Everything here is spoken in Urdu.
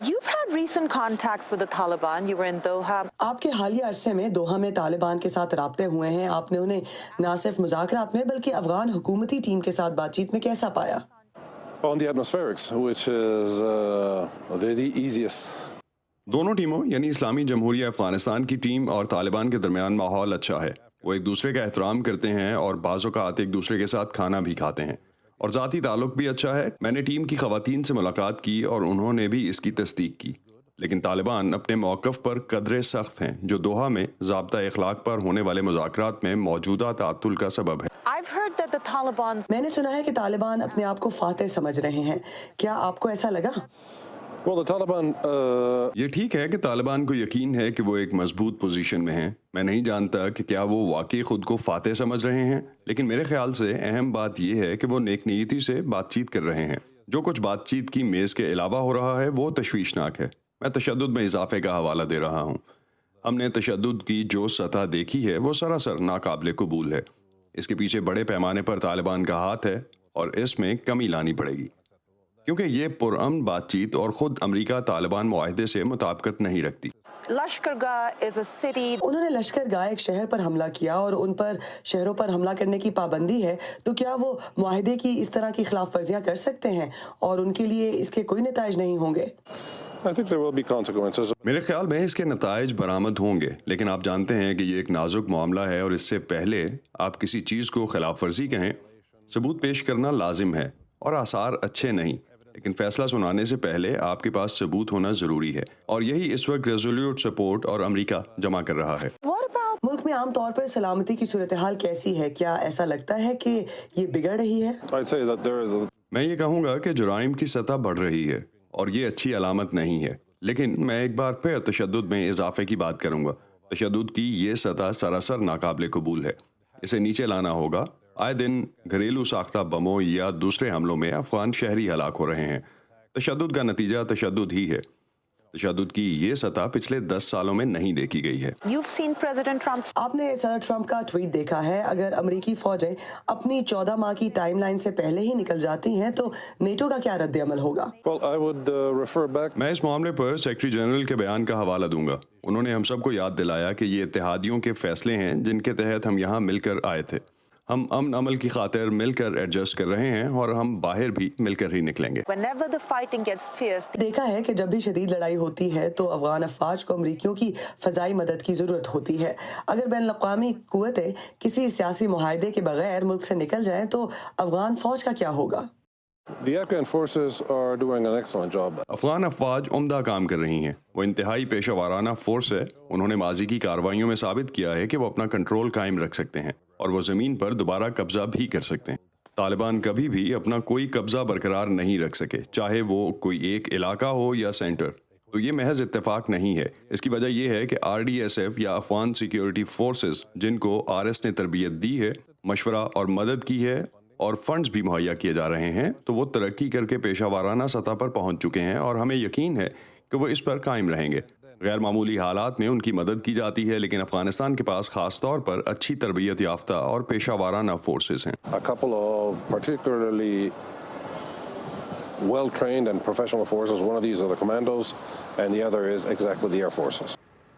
You've had recent contacts with the Taliban. You were in Doha. آپ کے حالیہ عرصے میں دوحہ میں طالبان کے ساتھ رابطے ہوئے ہیں. آپ نے انہیں نہ صرف مذاکرات میں بلکہ افغان حکومتی ٹیم کے ساتھ بات چیت میں کیسا پایا؟ On the atmospherics, which is the easiest. دونوں ٹیموں یعنی اسلامی جمہوریہ افغانستان کی ٹیم اور طالبان کے درمیان ماحول اچھا ہے. وہ ایک دوسرے کا احترام کرتے ہیں اور بعض اوقات ایک دوسرے کے ساتھ کھانا بھی کھاتے ہیں اور ذاتی تعلق بھی اچھا ہے. میں نے ٹیم کی خواتین سے ملاقات کی اور انہوں نے بھی اس کی تصدیق کی. لیکن طالبان اپنے موقف پر قدرے سخت ہیں جو دوحہ میں ضابطہ اخلاق پر ہونے والے مذاکرات میں موجودہ تعطل کا سبب ہے. I've heard that the Taliban. میں نے سنا ہے کہ طالبان اپنے آپ کو فاتح سمجھ رہے ہیں. کیا آپ کو ایسا لگا؟ Well, the Taliban. یہ ٹھیک ہے کہ طالبان کو یقین ہے کہ وہ ایک مضبوط پوزیشن میں ہیں. میں نہیں جانتا کہ کیا وہ واقعی خود کو فاتح سمجھ رہے ہیں، لیکن میرے خیال سے اہم بات یہ ہے کہ وہ نیک نیتی سے بات چیت کر رہے ہیں. جو کچھ بات چیت کی میز کے علاوہ ہو رہا ہے وہ تشویشناک ہے. میں تشدد میں اضافے کا حوالہ دے رہا ہوں. ہم نے تشدد کی جو سطح دیکھی ہے وہ سراسر ناقابل قبول ہے. اس کے پیچھے بڑے پیمانے پر طالبان کا ہاتھ ہے اور اس میں کمی لانی پڑے گی کیونکہ یہ پرامن بات چیت اور خود امریکہ طالبان معاہدے سے مطابقت نہیں رکھتی. Lashkargah is a city. انہوں نے لشکر گاہ ایک شہر پر حملہ کیا اور ان پر شہروں پر حملہ کرنے کی پابندی ہے. تو کیا وہ معاہدے کی اس طرح کی خلاف ورزیاں کر سکتے ہیں اور ان کے لیے اس کے کوئی نتائج نہیں ہوں گے؟ I think there will be consequences. میرے خیال میں اس کے نتائج برآمد ہوں گے، لیکن آپ جانتے ہیں کہ یہ ایک نازک معاملہ ہے اور اس سے پہلے آپ کسی چیز کو خلاف ورزی کہیں ثبوت پیش کرنا لازم ہے اور آثار اچھے نہیں، لیکن فیصلہ سنانے سے پہلے آپ کے پاس ثبوت ہونا ضروری ہے اور یہی اس وقت ریزولوٹ سپورٹ اور امریکہ جمع کر رہا ہے. ملک میں عام طور پر سلامتی کی صورتحال کیسی ہے؟ کیا ایسا لگتا ہے کہ یہ بگڑ رہی ہے؟ I'd say that there is a. میں یہ کہوں گا کہ جرائم کی سطح بڑھ رہی ہے اور یہ اچھی علامت نہیں ہے، لیکن میں ایک بار پھر تشدد میں اضافے کی بات کروں گا. تشدد کی یہ سطح سراسر ناقابل قبول ہے. اسے نیچے لانا ہوگا. آئے دن گھریلو ساختہ بموں یا دوسرے حملوں میں افغان شہری ہلاک ہو رہے ہیں. تشدد کا نتیجہ تشدد ہی ہے. تشدد کی یہ سطح پچھلے 10 سالوں میں نہیں دیکھی گئی ہے. You've seen President Trump's. آپ نے صدر ٹرمپ کا ٹویٹ دیکھا ہے. اگر امریکی فوجیں اپنی 14 ماہ کی ٹائم لائن سے پہلے ہی نکل جاتی ہیں تو نیٹو کا کیا رد عمل ہوگا؟ Well, I would refer back. میں اس معاملے پر سیکرٹری جنرل کے بیان کا حوالہ دوں گا. انہوں نے ہم سب کو یاد دلایا کہ یہ اتحادیوں کے فیصلے ہیں جن کے تحت ہم یہاں مل کر آئے تھے. ہم امن عمل کی خاطر مل کر ایڈجسٹ کر رہے ہیں اور ہم باہر بھی مل کر ہی نکلیں گے. Whenever the fighting gets fierce. دیکھا ہے کہ جب بھی شدید لڑائی ہوتی ہے تو افغان افواج کو امریکیوں کی فضائی مدد کی ضرورت ہوتی ہے. اگر بین الاقوامی قوتیں کسی سیاسی معاہدے کے بغیر ملک سے نکل جائیں تو افغان فوج کا کیا ہوگا؟ The Afghan forces are doing an excellent job. Afghan افواج عمدہ کام کر رہی ہیں. وہ انتہائی پیشہ ورانہ فورس ہے. انہوں نے ماضی کی کارروائیوں میں ثابت کیا ہے کہ وہ اپنا کنٹرول قائم رکھ سکتے ہیں اور وہ زمین پر دوبارہ قبضہ بھی کر سکتے ہیں. طالبان کبھی بھی اپنا کوئی قبضہ برقرار نہیں رکھ سکے، چاہے وہ کوئی ایک علاقہ ہو یا سینٹر. تو یہ محض اتفاق نہیں ہے. اس کی وجہ یہ ہے کہ RDSF یا افغان سیکیورٹی فورسز جن کو RS نے تربیت دی ہے، مشورہ اور مدد کی ہے اور فنڈز بھی مہیا کیے جا رہے ہیں، تو وہ ترقی کر کے پیشہ ورانہ سطح پر پہنچ چکے ہیں اور ہمیں یقین ہے کہ وہ اس پر قائم رہیں گے. غیر معمولی حالات میں ان کی مدد کی جاتی ہے، لیکن افغانستان کے پاس خاص طور پر اچھی تربیت یافتہ اور پیشہ ورانہ فورسز ہیں. A couple of particularly well-trained and professional forces. One of these are the commandos, and the other is exactly the air forces.